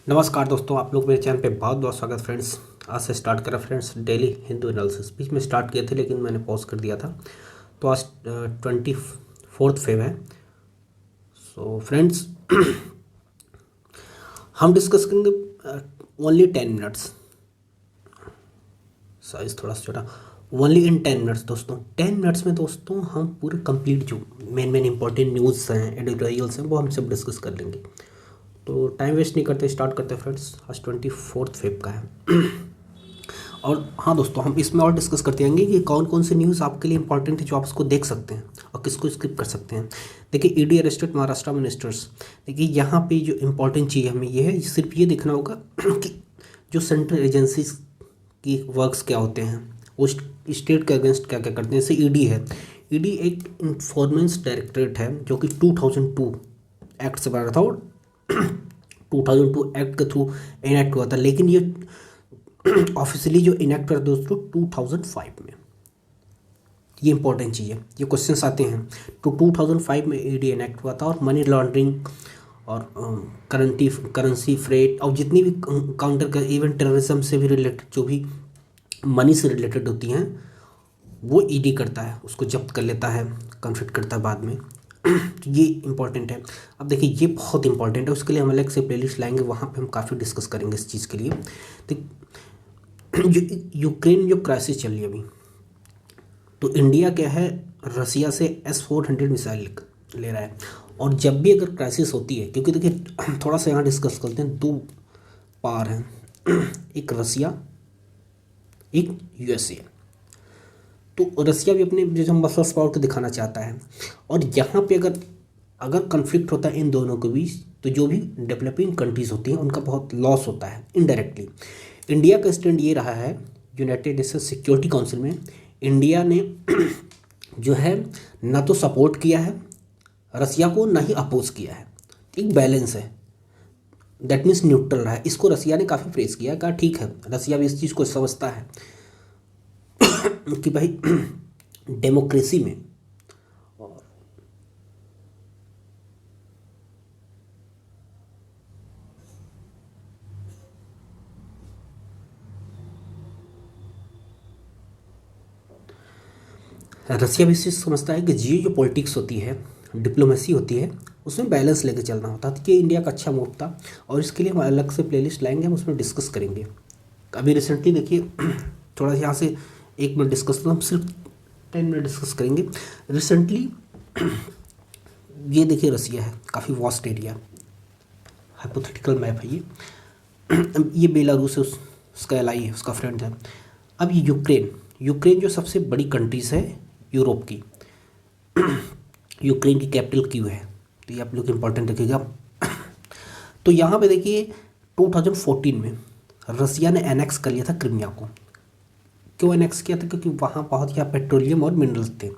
नमस्कार दोस्तों, आप लोग मेरे चैनल पे बहुत बहुत स्वागत फ्रेंड्स। आज से स्टार्ट करा फ्रेंड्स डेली हिंदू एनालिसिस। बीच में स्टार्ट किए थे लेकिन मैंने पॉज कर दिया था। तो आज 24 फेब है। सो फ्रेंड्स हम डिस्कस करेंगे ओनली 10 मिनट्स। साइज थोड़ा सा छोटा। ओनली इन 10 मिनट्स दोस्तों। 10 मिनट्स में दोस्तों हम पूरे कंप्लीट जो मेन इंपॉर्टेंट न्यूज़ हैं, एडिटोरियल्स हैं, वो हम सब डिस्कस कर लेंगे। तो टाइम वेस्ट नहीं करते, स्टार्ट करते हैं फ्रेंड्स। आज 24 फेब का है। और हाँ दोस्तों, हम इसमें और डिस्कस करते जाएंगे कि कौन कौन सी न्यूज़ आपके लिए इंपॉर्टेंट है जो आप उसको देख सकते हैं और किसको स्किप कर सकते हैं। देखिए, ईडी अरेस्टेड महाराष्ट्र मिनिस्टर्स। देखिए यहाँ पे जो इम्पोर्टेंट चीज़ हमें ये है, सिर्फ ये देखना होगा कि जो सेंट्रल एजेंसीज की वर्क्स क्या होते हैं, वो स्टेट के अगेंस्ट क्या क्या करते हैं। जैसे ईडी है। ईडी एक इंफॉर्मेंस डायरेक्टरेट है जो कि 2002 एक्ट से बना था और 2002 एक्ट के थ्रू इनैक्ट हुआ था। लेकिन ये ऑफिशियली जो इनैक्ट कर दोस्तों 2005 में। ये इंपॉर्टेंट चीज़ है, ये क्वेश्चंस आते हैं। तो 2005 में ईडी इनैक्ट हुआ था और मनी लॉन्ड्रिंग और करेंसी फ्रेड और जितनी भी काउंटर कर इवन टेररिज्म से भी रिलेटेड जो भी मनी से रिलेटेड होती हैं वो ईडी करता है, उसको जब्त कर लेता है, कन्फिट करता है बाद में। तो ये इंपॉर्टेंट है। अब देखिए, ये बहुत इंपॉर्टेंट है, उसके लिए हम अलग से प्लेलिस्ट लाएंगे, वहाँ पे हम काफ़ी डिस्कस करेंगे इस चीज़ के लिए। तो जो यूक्रेन जो क्राइसिस चल रही है अभी, तो इंडिया क्या है, रसिया से S-400 मिसाइल ले रहा है। और जब भी अगर क्राइसिस होती है, क्योंकि देखिए थोड़ा सा यहाँ डिस्कस करते हैं, दो पार हैं, एक रसिया, एक यूएसए। तो रसिया भी अपने जो मसल्स पावर को दिखाना चाहता है। और यहाँ पे अगर कन्फ्लिक्ट होता है इन दोनों के बीच, तो जो भी डेवलपिंग कंट्रीज़ होती हैं उनका बहुत लॉस होता है इनडायरेक्टली। इंडिया का स्टैंड ये रहा है, यूनाइटेड नेशंस सिक्योरिटी काउंसिल में इंडिया ने जो है ना तो सपोर्ट किया है रसिया को, ना ही अपोज किया है। एक बैलेंस है, दैट मीन्स न्यूट्रल रहा है। इसको रसिया ने काफ़ी प्रेस किया, कहा ठीक है, रसिया भी इस चीज़ को समझता है कि भाई डेमोक्रेसी में रसिया भी इस चीज़ समझता है कि जो पॉलिटिक्स होती है, डिप्लोमेसी होती है, उसमें बैलेंस लेके चलना होता है। तो ये इंडिया का अच्छा मूव था और इसके लिए हम अलग से प्लेलिस्ट लाएंगे, हम उसमें डिस्कस करेंगे। अभी रिसेंटली देखिए, थोड़ा यहाँ से 1 मिनट डिस्कस, तो हम सिर्फ 10 मिनट डिस्कस करेंगे। रिसेंटली ये देखिए, रसिया है, काफ़ी वास्ट एरिया, हाइपोथेटिकल मैप है ये बेलारूस है, उसका एलाई है, उसका फ्रेंड है। अब ये यूक्रेन जो सबसे बड़ी कंट्रीज़ है यूरोप की, यूक्रेन की कैपिटल कीव है। तो ये आप लोग इंपॉर्टेंट रखिएगा। तो यहाँ पे देखिए 2014 में रसिया ने एनेक्स कर लिया था क्रिमिया को। क्यों एनेक्स किया था? क्योंकि वहाँ बहुत ही पेट्रोलियम और मिनरल्स थे,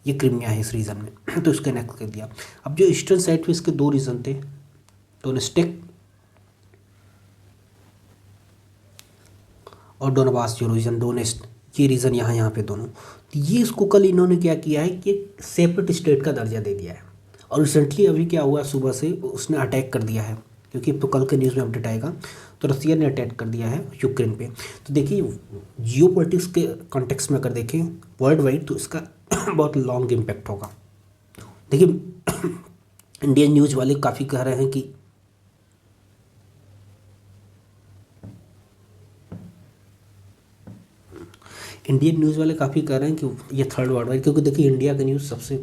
ये क्रिमिया है इस रीज़न में। तो इसको एनेक्स कर दिया। अब जो ईस्टर्न साइड पे इसके दो रीज़न थे, डोनेस्टिक और डोनबास जो रीजन, डोनेस्ट, ये रीज़न यहाँ पे दोनों। तो ये इसको कल इन्होंने क्या किया है कि सेपरेट स्टेट का दर्जा दे दिया है। और रिसेंटली अभी क्या हुआ, सुबह से उसने अटैक कर दिया है, क्योंकि तो कल के न्यूज़ में अपडेट आएगा। तो रसिया ने अटैक कर दिया है यूक्रेन पे। तो देखिए, जियो पॉलिटिक्स के कॉन्टेक्स्ट में अगर देखें वर्ल्ड वाइड, तो इसका बहुत लॉन्ग इम्पैक्ट होगा। देखिए, इंडियन न्यूज़ वाले काफ़ी कह रहे हैं कि इंडियन न्यूज़ वाले काफ़ी कह रहे हैं कि ये थर्ड वर्ल्ड वार, क्योंकि देखिए इंडिया का न्यूज़ सबसे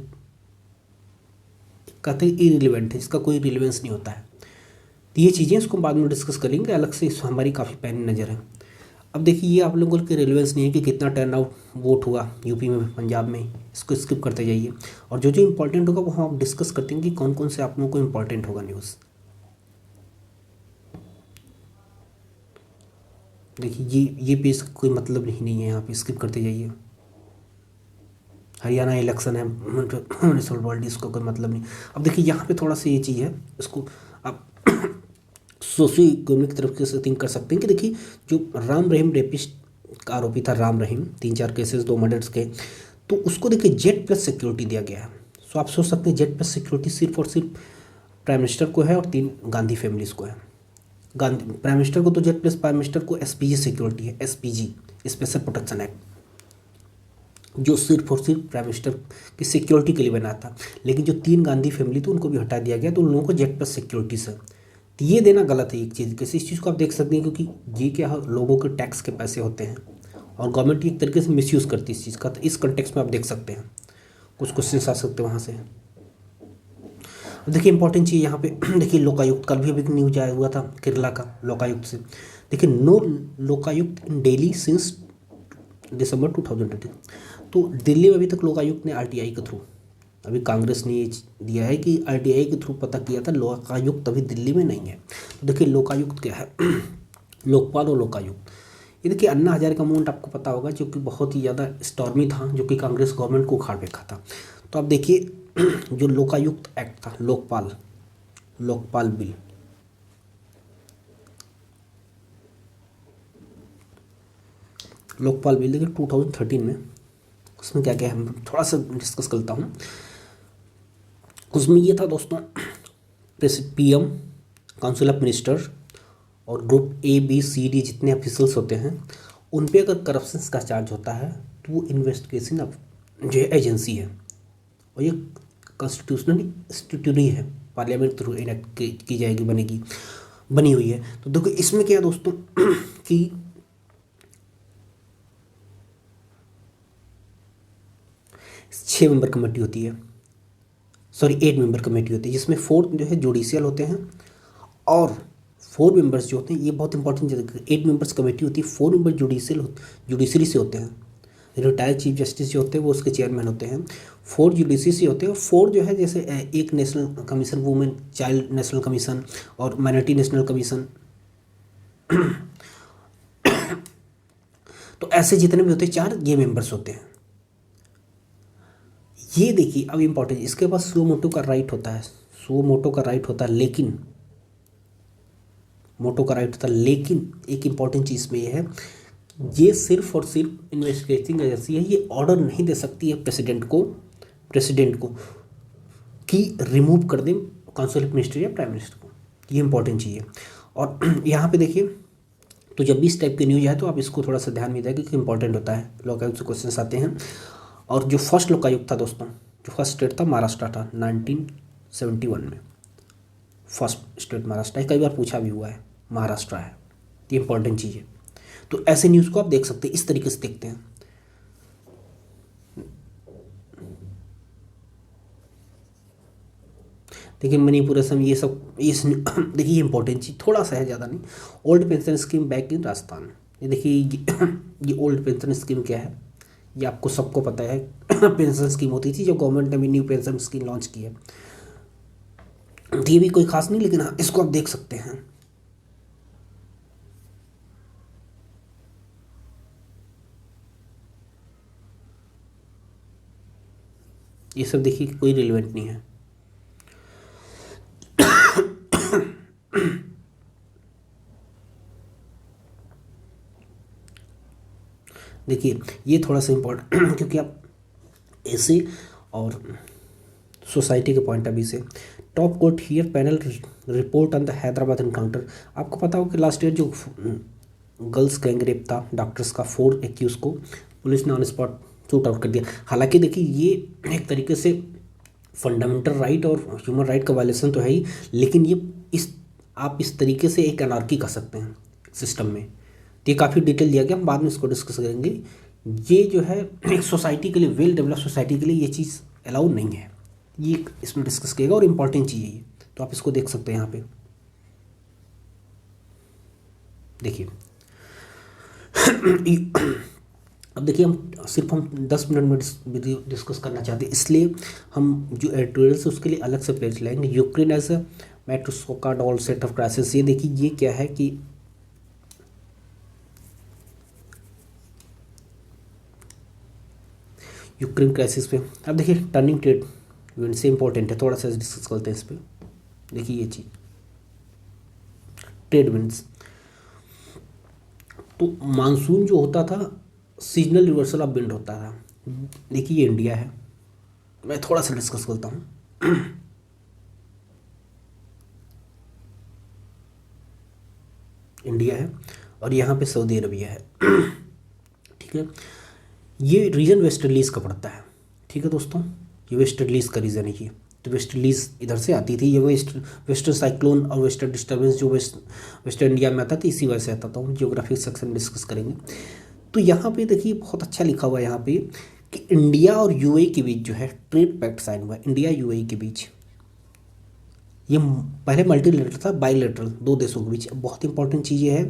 कहते हैं इरिलेवेंट है, इसका कोई रिलेवेंस नहीं होता है। तो ये चीज़ें इसको बाद में डिस्कस करेंगे अलग से, इस हमारी काफ़ी पैनी नज़र है। अब देखिए, ये आप लोगों को रिलेवेंस नहीं है कि कितना टर्न आउट वोट हुआ यूपी में, पंजाब में, इसको स्किप करते जाइए। और जो इंपॉर्टेंट होगा वो हम डिस्कस करते हैं कि कौन कौन से आप लोगों को इंपॉर्टेंट होगा न्यूज़। देखिए, ये पेज कोई मतलब नहीं है, यहाँ पे स्किप करते जाइए। हरियाणा इलेक्शन है, म्यूनिसिपल बॉडी, इसको कोई मतलब नहीं। अब देखिए, यहाँ पे थोड़ा सा ये चीज़ है, इसको आप सोशियो इकोनॉमिक तरीके से थिंक कर सकते हैं कि देखिए, जो राम रहीम रेपिस्ट का आरोपी था, राम रहीम, 3-4 केसेस, 2 मर्डर्स के, तो उसको देखिए जेड प्लस सिक्योरिटी दिया गया है। सो आप सोच सकते हैं जेड प्लस सिक्योरिटी सिर्फ और सिर्फ प्राइम मिनिस्टर को है और 3 गांधी फैमिलीज़ को है। गांधी प्राइम मिनिस्टर को तो जेड प्लस प्राइम मिनिस्टर को एसपीजी सिक्योरिटी है, एसपीजी स्पेशल प्रोटेक्शन एक्ट, जो सिर्फ और सिर्फ प्राइम मिनिस्टर की सिक्योरिटी के लिए बना था। लेकिन जो 3 गांधी फैमिली थी उनको भी हटा दिया गया, तो उन लोगों को जेड प्लस सिक्योरिटी से, तो ये देना गलत है एक चीज़। कैसे इस चीज़ को आप देख सकते हैं, क्योंकि ये क्या है, लोगों के टैक्स के पैसे होते हैं और गवर्नमेंट एक तरीके से मिसयूज़ करती है इस चीज़ का। तो इस कंटेक्स्ट में आप देख सकते हैं कुछ क्वेश्चन आ सकते हैं वहाँ से। अब देखिए इंपॉर्टेंट चीज़ यहाँ पे देखिए लोकायुक्त, कल भी अभी न्यूज आया हुआ था केरला का लोकायुक्त से। देखिए नो लोकायुक्त इन दिल्ली सिंस दिसंबर 2020। तो दिल्ली में अभी तक लोकायुक्त ने आरटीआई के थ्रू, अभी कांग्रेस ने ये दिया है कि आरटीआई के थ्रू पता किया था, लोकायुक्त अभी दिल्ली में नहीं है। तो देखिए लोकायुक्त क्या है लोकपाल और लोकायुक्त। ये देखिए अन्ना हजारे का मूवमेंट आपको पता होगा, जो कि बहुत ही ज़्यादा स्टॉर्मी था, जो कि कांग्रेस गवर्नमेंट को उखाड़ फेंका था। तो आप देखिए जो लोकायुक्त एक्ट था, लोकपाल बिल, देखिए 2013 में, उसमें क्या क्या है हम थोड़ा सा डिस्कस करता हूँ। उसमें ये था दोस्तों, पीएम, काउंसिल ऑफ मिनिस्टर और group A B C D जितने ऑफिसल्स होते हैं, उन पे अगर करप्शन का चार्ज होता है तो वो इन्वेस्टिगेशन ऑफ जो एजेंसी है, और ये कॉन्स्टिट्यूशनल इंस्टीट्यूट है, पार्लियामेंट थ्रू इनेक्ट की जाएगी, बनी हुई है। तो देखो इसमें क्या है दोस्तों कि 6 मेंबर कमेटी होती है, सॉरी 8 मेंबर कमेटी होती है, जिसमें 4 जो है जुडिशियल होते हैं और 4 मेंबर्स जो होते हैं, ये बहुत इंपॉर्टेंट चीज़ है। 8 मेंबर्स कमेटी होती है, 4 मेंबर जुडिशरी से होते हैं। रिटायर्ड चीफ जस्टिस जो होते हैं वो उसके चेयरमैन होते हैं। 4 जुडिशरी से होते हैं, और 4 जो है जैसे एक national commission, women child national commission और माइनॉरिटी नेशनल कमीशन, तो ऐसे जितने भी होते हैं 4 ये मेंबर्स होते हैं। ये देखिए अब इम्पोर्टेंट, इसके पास सुओ मोटो का राइट होता है, लेकिन एक इम्पॉर्टेंट चीज़ में ये है, ये सिर्फ और सिर्फ इन्वेस्टिगेटिंग एजेंसी है, ये ऑर्डर नहीं दे सकती है प्रेसिडेंट को कि रिमूव कर दें काउंसिल ऑफ मिनिस्टर या प्राइम मिनिस्टर को। ये इंपॉर्टेंट चीज़ है। और यहाँ पे देखिए, तो जब भी इस टाइप की न्यूज है तो आप इसको थोड़ा सा ध्यान में दें, क्योंकि इंपॉर्टेंट होता है, लोकायुक्त से क्वेश्चन आते हैं। और जो फर्स्ट लोकायुक्त था दोस्तों, जो फर्स्ट स्टेट था महाराष्ट्र था 1971 में, फर्स्ट स्टेट महाराष्ट्र है, कई बार पूछा भी हुआ है, महाराष्ट्र है। ये इंपॉर्टेंट चीज़ है। तो ऐसे न्यूज़ को आप देख सकते हैं, इस तरीके से देखते हैं। देखिए मणिपुर असम, ये सब देखिए इंपॉर्टेंट चीज़ थोड़ा सा है, ज़्यादा नहीं। Old pension scheme back in Rajasthan, ये देखिए ये ओल्ड पेंशन स्कीम क्या है, ये आपको सबको पता है। पेंशन स्कीम होती थी जो गवर्नमेंट ने भी न्यू पेंशन स्कीम लॉन्च की है। ये भी कोई खास नहीं, लेकिन हाँ इसको आप देख सकते हैं। ये सब देखिए कोई रिलेवेंट नहीं है। देखिए ये थोड़ा सा इम्पोर्टेंट क्योंकि आप ऐसे और सोसाइटी के पॉइंट ऑफ व्यू से, top court here panel report on the Hyderabad encounter. आपको पता हो कि लास्ट ईयर जो गर्ल्स गैंग रेप था, डॉक्टर्स का 4 एक्यूज को पुलिस ने ऑन स्पॉट शूट आउट कर दिया। हालांकि देखिए ये एक तरीके से फंडामेंटल राइट और ह्यूमन राइट का वायलेशन तो है ही, लेकिन ये आप इस तरीके से एक अनार्की कर सकते हैं सिस्टम में। तो ये काफ़ी डिटेल दिया गया, हम बाद में इसको डिस्कस करेंगे। ये जो है एक सोसाइटी के लिए, वेल डेवलप सोसाइटी के लिए ये चीज़ अलाउ नहीं है, ये इसमें डिस्कस किएगा और इम्पॉर्टेंट चीज़ है ये, तो आप इसको देख सकते हैं यहाँ पे। देखिए अब देखिए हम 10 मिनट में डिस्कस करना चाहते हैं, इसलिए हम जो एडिटोरियल्स है उसके लिए अलग से पेज लाएंगे। Ukraine as a matryoshka doll set of crisis, ये देखिए ये क्या है कि यूक्रेन क्राइसिस पे अब देखिए टर्निंग ट्रेड विंड से इंपॉर्टेंट है, थोड़ा सा डिस्कस करते हैं इस पर। देखिए ये चीज़ ट्रेड विंड्स, तो मानसून जो होता था सीजनल रिवर्सल ऑफ विंड होता था। देखिए ये इंडिया है, मैं थोड़ा सा डिस्कस करता हूँ। इंडिया है और यहाँ पे सऊदी अरबिया है। ठीक है, ये रीजन वेस्ट इंडीज़ का पड़ता है। ठीक है दोस्तों, ये वेस्ट इंडीज़ का रीजन है ये। तो वेस्ट इंडीज़ इधर से आती थी, ये वेस्टर्न साइक्लोन और वेस्टर्न डिस्टर्बेंस जो वेस्ट इंडिया में आता था, इसी वजह से आता था। हम जियोग्राफिक सेक्शन में डिस्कस करेंगे। तो यहाँ पे देखिए बहुत अच्छा लिखा हुआ है यहाँ पे कि इंडिया और यूएई के बीच जो है ट्रेड पैक्ट साइन हुआ है, इंडिया यूएई के बीच। ये पहले मल्टीलेटरल था, बाईलेटरल, दो देशों के बीच। बहुत इंपॉर्टेंट चीज़ ये है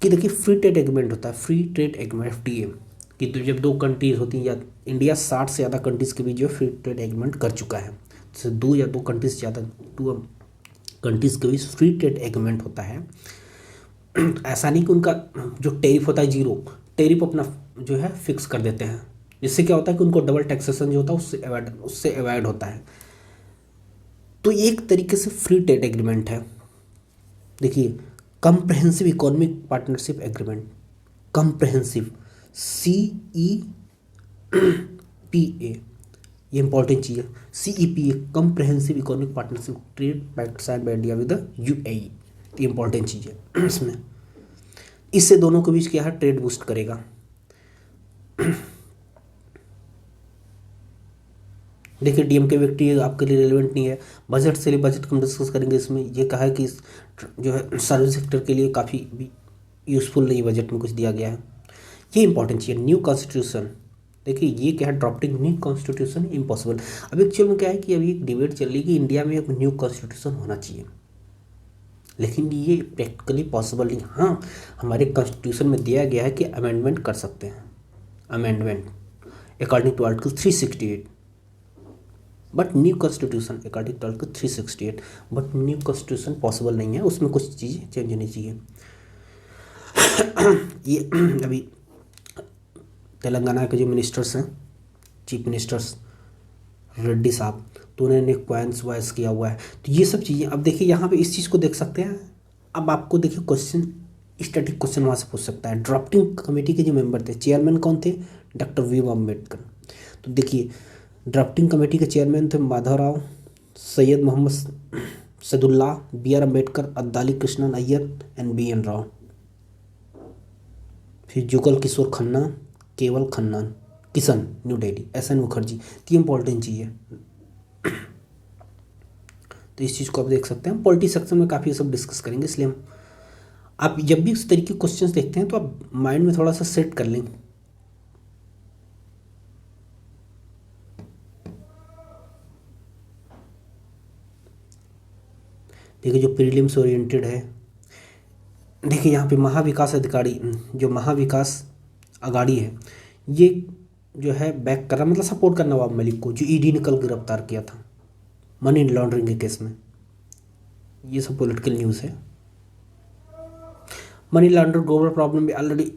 कि देखिए फ्री ट्रेड एग्रीमेंट होता है, फ्री ट्रेड एग्रीमेंट FTA, कि तो जब दो कंट्रीज होती हैं या इंडिया 60 से ज़्यादा कंट्रीज़ के बीच जो फ्री ट्रेड एग्रीमेंट कर चुका है, जैसे दो कंट्रीज से ज़्यादा, 2 कंट्रीज़ के बीच फ्री ट्रेड एग्रीमेंट होता है। ऐसा नहीं कि उनका जो टेरिफ होता है जीरो, टेरिफ अपना जो है फिक्स कर देते हैं, जिससे क्या होता है कि उनको डबल टैक्सेशन जो होता है उससे अवॉइड होता है। तो एक तरीके से फ्री ट्रेड एग्रीमेंट है। देखिए comprehensive economic partnership agreement, comprehensive, CEPA, ये इंपॉर्टेंट चीज़ है। CEPA comprehensive economic partnership trade pact sign by India with the UAE, ये इंपॉर्टेंट चीज़ है इसमें। इससे दोनों के बीच क्या है, ट्रेड बूस्ट करेगा। देखिए DMK व्यक्ति आपके लिए रिलेवेंट नहीं है, बजट से लिए बजट हम डिस्कस करेंगे इसमें। ये कहा है कि जो है सर्विस सेक्टर के लिए काफ़ी भी यूज़फुल नहीं, बजट में कुछ दिया गया है। ये इंपॉर्टेंट चीज़ है। न्यू कॉन्स्टिट्यूशन, देखिए ये क्या है, ड्राफ्टिंग न्यू कॉन्स्टिट्यूशन इम्पॉसिबल। अब एक्चुअल में क्या है कि अभी एक डिबेट चल रही है कि इंडिया में एक न्यू कॉन्स्टिट्यूशन होना चाहिए, लेकिन ये प्रैक्टिकली पॉसिबल नहीं। हाँ, हमारे कॉन्स्टिट्यूशन में दिया गया है कि अमेंडमेंट कर सकते हैं, amendment according to article 368, but new constitution according to article 368, but new constitution possible नहीं है, उसमें कुछ चीज़ें चेंज होनी चाहिए। ये अभी तेलंगाना के जो मिनिस्टर्स हैं, चीफ मिनिस्टर्स रेड्डी साहब, तो उन्होंने क्वेंस वॉइस किया हुआ है। तो ये सब चीज़ें, अब देखिए यहाँ पे इस चीज़ को देख सकते हैं। अब आपको देखिए क्वेश्चन, स्टैटिक क्वेश्चन वहाँ से पूछ सकता है। ड्राफ्टिंग कमेटी के जो मेंबर थे, चेयरमैन कौन थे, डॉक्टर भीम अम्बेडकर। तो देखिए ड्राफ्टिंग कमेटी के चेयरमैन थे माधवराव, सैयद मोहम्मद सैदुल्ला, BR अम्बेडकर, अद्दाली कृष्णन अय्यर एंड BN राव। फिर जुगल किशोर खन्ना, केवल खन्ना, किशन, न्यू दिल्ली, SN मुखर्जी। तो ये इंपॉर्टेंट चीज़ है, तो इस चीज़ को आप देख सकते हैं। पॉलिटी सेक्शन में काफ़ी सब डिस्कस करेंगे, इसलिए हम आप जब भी इस तरीके के क्वेश्चंस देखते हैं तो आप माइंड में थोड़ा सा सेट कर लें। देखिए जो प्रीलिम्स ओरिएंटेड है, देखिए यहाँ पे महाविकास अधिकारी, जो महाविकास अगाड़ी है, ये जो है बैक कर रहा, मतलब सपोर्ट करना नवाब मलिक को, जो ED ने कल गिरफ्तार किया था मनी लॉन्ड्रिंग के केस में। ये सब पॉलिटिकल न्यूज़ है। मनी लॉन्ड्रिंग ग्लोबल प्रॉब्लम भी ऑलरेडी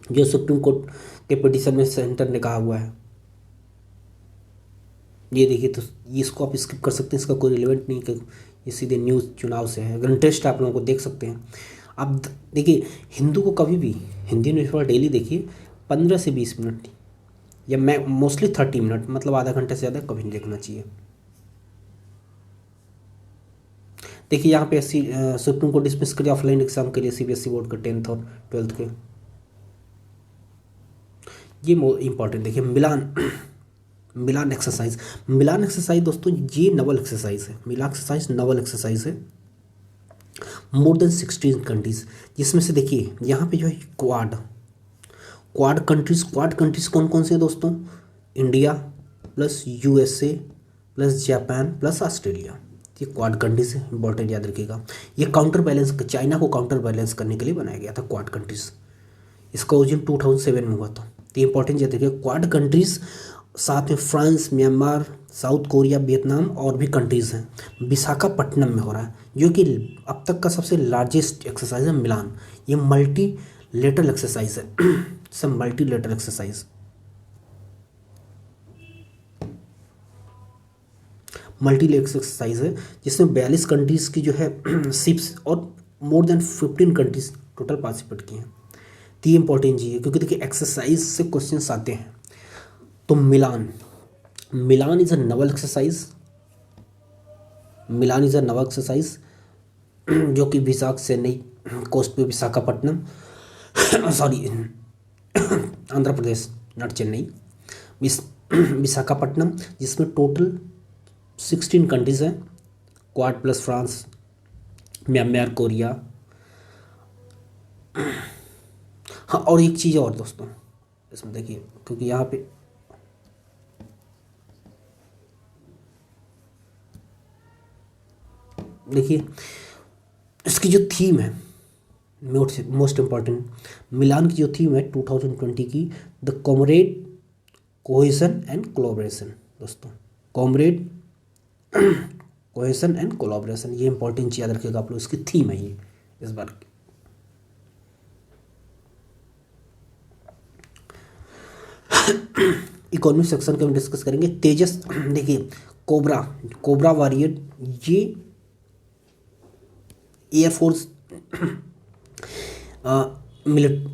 जो सुप्रीम कोर्ट के पिटीशन में सेंटर ने कहा हुआ है। ये देखिए, तो ये इसको आप स्किप कर सकते हैं, इसका कोई रिलेवेंट नहीं, कि ये सीधे न्यूज़ चुनाव से है। अगर इंटरेस्ट आप लोगों को देख सकते हैं। अब देखिए हिंदू को कभी भी, हिंदी न्यूज़पेपर डेली देखिए 15 से 20 मिनट, या मैं मोस्टली 30 मिनट, मतलब आधा घंटे से ज़्यादा कभी नहीं देखना चाहिए। देखिए यहाँ पे सुप्रीम कोर्ट डिसमिस करिए ऑफलाइन एग्जाम के लिए CBSE बोर्ड के 10th और 12th के। ये इंपॉर्टेंट, देखिए मिलान एक्सरसाइज। मिलान एक्सरसाइज दोस्तों ये नवल एक्सरसाइज है, मिलान एक्सरसाइज नवल एक्सरसाइज है, मोर देन 16 कंट्रीज, जिसमें से देखिए यहाँ पे जो है क्वाड कंट्रीज कौन कौन से हैं दोस्तों, India plus USA plus Japan plus Australia, ये क्वाड कंट्रीज है, इंपॉर्टेंट याद रखिएगा। ये काउंटर बैलेंस, चाइना को काउंटर बैलेंस करने के लिए बनाया गया था क्वाड कंट्रीज। इसका ओरिजिन 2007 में हुआ था। तो इंपॉर्टेंट याद रखिएगा, क्वाड कंट्रीज, साथ में France, Myanmar, south Korea, Vietnam और भी कंट्रीज़ हैं। विशाखापट्टनम में हो रहा है, जो कि अब तक का सबसे लार्जेस्ट एक्सरसाइज है मिलान। ये मल्टी लेटरल एक्सरसाइज है, सब multi lateral exercise, multi lateral exercise है, जिसमें 42 कंट्रीज़ की जो है शिप्स और more than 15 countries total participate किए हैं। तो ये इंपॉर्टेंट चीज़ है, क्योंकि देखिए एक्सरसाइज से क्वेश्चन आते हैं। तो Milan is a naval exercise, Milan is a naval exercise जो कि विशाख चेन्नई कोस्ट पे विशाखापट्टनम सॉरी आंध्र प्रदेश नॉट चेन्नई, विशाखापट्टनम, जिसमें टोटल 16 कंट्रीज़ हैं, Quad plus France, Myanmar, Korea. हाँ, और एक चीज़ और दोस्तों इसमें देखिए, क्योंकि यहाँ पे देखिए इसकी जो थीम है मोस्ट इम्पॉर्टेंट, मिलान की जो थीम है 2020 की, the comrade cohesion and collaboration. दोस्तों कॉमरेड कोहेसन एंड कोलैबोरेशन, ये इंपॉर्टेंट चीज़ याद रखिएगा आप लोग, इसकी थीम है ये इस बार की। इकोनॉमिक सेक्शन के हम डिस्कस करेंगे। तेजस, देखिए कोबरा वॉरियर, ये एयरफोर्स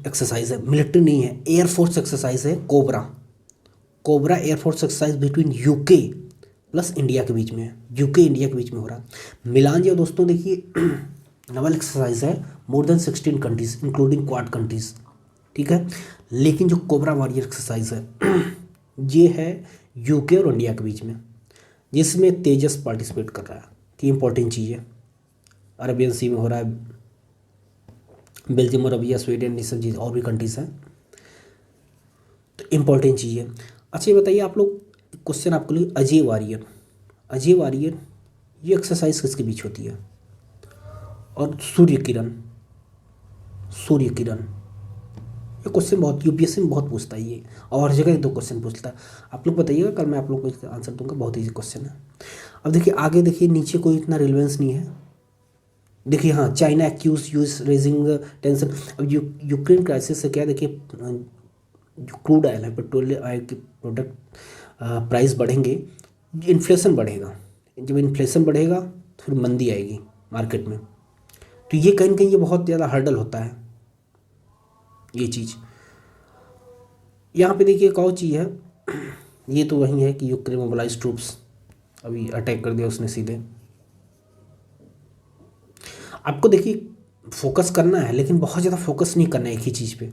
एक्सरसाइज है, मिलिट्री नहीं है, एयरफोर्स एक्सरसाइज है। Cobra air force exercise between UK plus India के बीच में है, यूके इंडिया के बीच में हो रहा है। मिलान जो दोस्तों देखिए नवल एक्सरसाइज है, more than 16 countries including quad countries, ठीक है। लेकिन जो कोबरा वॉरियर एक्सरसाइज है ये है यूके और इंडिया के बीच में, जिसमें तेजस पार्टिसिपेट कर रहा है, कि इंपॉर्टेंट चीज़ है। अरबियन सी में हो रहा है, बेल्जियम और अरबिया, स्वीडन, ये सब चीज़ और भी कंट्रीज हैं, तो इम्पॉर्टेंट चीज़ है। अच्छा ये बताइए आप लोग, क्वेश्चन आपके लिए, अजय वारियर ये एक्सरसाइज किसके बीच होती है? और सूर्य किरण, ये क्वेश्चन बहुत यूपीएससी में बहुत पूछता है ये, और हर जगह 2 क्वेश्चन पूछता है। आप लोग बताइएगा, कल मैं आप लोग को इसका आंसर दूंगा, बहुत ईजी क्वेश्चन है। अब देखिए आगे देखिए, नीचे कोई इतना रिलेवेंस नहीं है। देखिए हाँ, China accuse US raising tension. अब यूक्रेन क्राइसिस से क्या, देखिए जो क्रूड ऑयल है, पेट्रोलियम ऑयल के प्रोडक्ट प्राइस बढ़ेंगे, इन्फ्लेशन बढ़ेगा। जब इन्फ्लेशन बढ़ेगा तो फिर मंदी आएगी मार्केट में, तो ये कहीं ना कहीं ये बहुत ज़्यादा हर्डल होता है ये चीज़। यहाँ पे देखिए एक और चीज़ है, ये तो वही है कि यूक्रेन मोबिलाइज ट्रूप्स, अभी अटैक कर दिया उसने सीधे। आपको देखिए फोकस करना है, लेकिन बहुत ज़्यादा फोकस नहीं करना है एक ही चीज़ पे,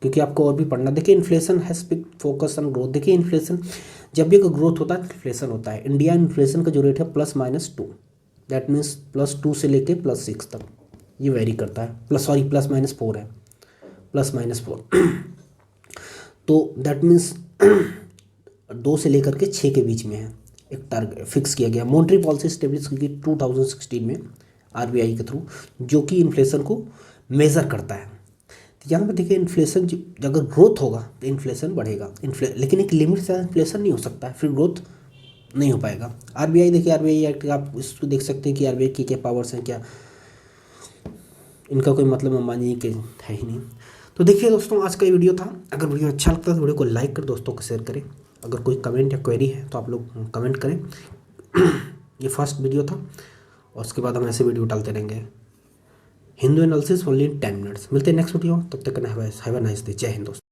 क्योंकि आपको और भी पढ़ना। देखिए inflation has pick focus on growth. देखिए इन्फ्लेशन जब भी ग्रोथ होता है इन्फ्लेशन होता है। इंडिया इन्फ्लेशन का जो रेट है +-2, दैट मीन्स +2 से लेके +6 तक ये वेरी करता है, +-4 है, +-4 तो दैट मीन्स 2 से लेकर के 6 के बीच में है, एक टारगेट फिक्स किया गया। मॉनेटरी पॉलिसी स्टेब्लिश की 2016 में आरबीआई के थ्रू, जो कि इन्फ्लेशन को मेज़र करता है। तो यहाँ पर देखिए इन्फ्लेशन अगर ग्रोथ होगा तो इन्फ्लेशन बढ़ेगा, लेकिन एक लिमिट से इन्फ्लेशन नहीं हो सकता है, फिर ग्रोथ नहीं हो पाएगा। आरबीआई देखिए, आरबीआई एक्ट आप इसको देख सकते हैं कि आरबीआई की क्या पावर्स हैं, क्या इनका कोई मतलब अंबानी के है ही नहीं। तो देखिए दोस्तों, आज का ये वीडियो था। अगर वीडियो अच्छा लगता है तो वीडियो को लाइक कर दोस्तों को शेयर करें। अगर कोई कमेंट या क्वेरी है तो आप लोग कमेंट करें। ये फर्स्ट वीडियो था, और उसके बाद हम ऐसे वीडियो डालते रहेंगे। Hindu analysis only in 10 minutes. मिलते हैं नेक्स्ट वीडियो, तब तक हैव अ नाइस डे। जय हिंद दोस्तों।